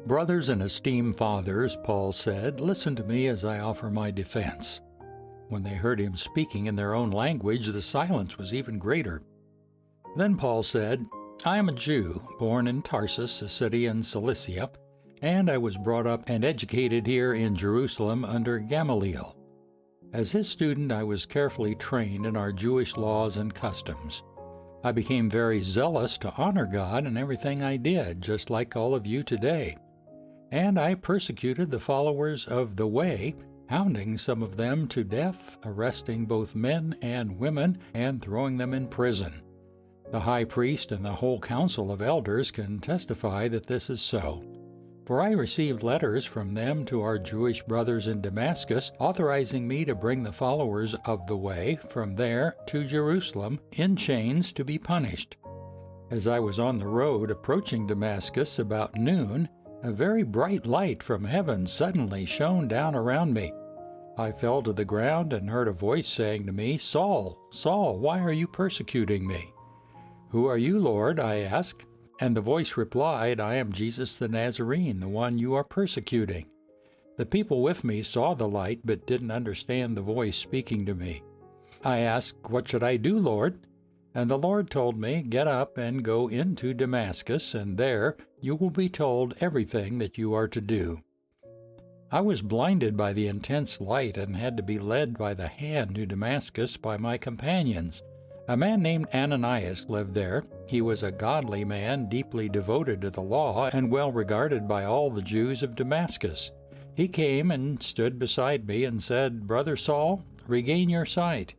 Brothers and esteemed fathers, Paul said, listen to me as I offer my defense. When they heard him speaking in their own language, the silence was even greater. Then Paul said, I am a Jew, born in Tarsus, a city in Cilicia, and I was brought up and educated here in Jerusalem under Gamaliel. As his student, I was carefully trained in our Jewish laws and customs. I became very zealous to honor God in everything I did, just like all of you today. And I persecuted the followers of the Way, hounding some of them to death, arresting both men and women, and throwing them in prison. The high priest and the whole council of elders can testify that this is so. For I received letters from them to our Jewish brothers in Damascus, authorizing me to bring the followers of the Way from there to Jerusalem in chains to be punished. As I was on the road approaching Damascus about noon, a very bright light from heaven suddenly shone down around me. I fell to the ground and heard a voice saying to me, Saul, Saul, why are you persecuting me? Who are you, Lord? I asked. And the voice replied, I am Jesus the Nazarene, the one you are persecuting. The people with me saw the light, but didn't understand the voice speaking to me. I asked, What should I do, Lord? And the Lord told me, Get up and go into Damascus, and there you will be told everything that you are to do. I was blinded by the intense light and had to be led by the hand to Damascus by my companions. A man named Ananias lived there. He was a godly man, deeply devoted to the law, and well regarded by all the Jews of Damascus. He came and stood beside me and said, Brother Saul, regain your sight.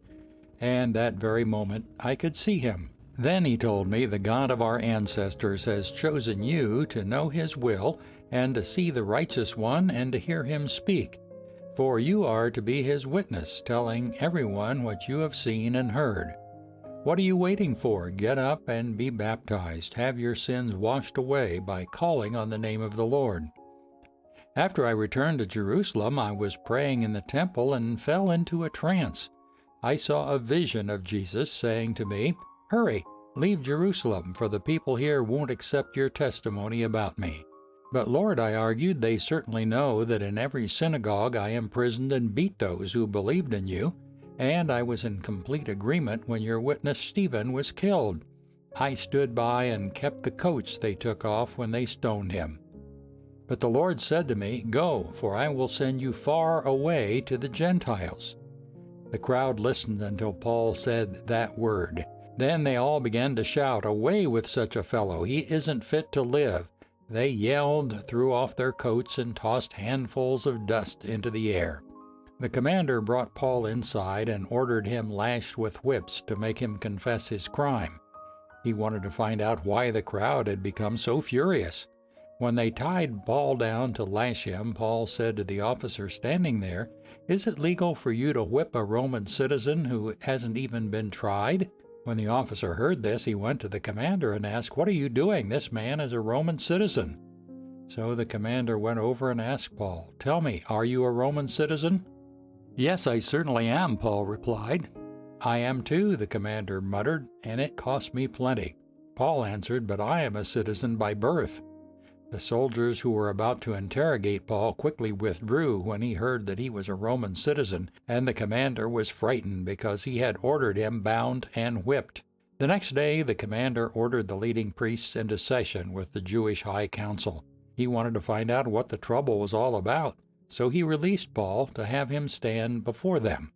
And that very moment I could see him. Then he told me, The God of our ancestors has chosen you to know his will, and to see the righteous one, and to hear him speak. For you are to be his witness, telling everyone what you have seen and heard. What are you waiting for? Get up and be baptized. Have your sins washed away by calling on the name of the Lord. After I returned to Jerusalem, I was praying in the temple and fell into a trance. I saw a vision of Jesus saying to me, Hurry, leave Jerusalem, for the people here won't accept your testimony about me. But Lord, I argued, they certainly know that in every synagogue I imprisoned and beat those who believed in you, and I was in complete agreement when your witness Stevan was killed. I stood by and kept the coats they took off when they stoned him. But the Lord said to me, Go, for I will send you far away to the Gentiles. The crowd listened until Paul said that word. Then they all began to shout, Away with such a fellow! He isn't fit to live! They yelled, threw off their coats, and tossed handfuls of dust into the air. The commander brought Paul inside and ordered him lashed with whips to make him confess his crime. He wanted to find out why the crowd had become so furious. When they tied Paul down to lash him, Paul said to the officer standing there, Is it legal for you to whip a Roman citizen who hasn't even been tried? When the officer heard this, he went to the commander and asked, What are you doing? This man is a Roman citizen. So the commander went over and asked Paul, Tell me, are you a Roman citizen? Yes, I certainly am, Paul replied. I am too, the commander muttered, and it cost me plenty. Paul answered, But I am a citizen by birth. The soldiers who were about to interrogate Paul quickly withdrew when he heard that he was a Roman citizen, and the commander was frightened because he had ordered him bound and whipped. The next day, the commander ordered the leading priests into session with the Jewish High Council. He wanted to find out what the trouble was all about, so he released Paul to have him stand before them.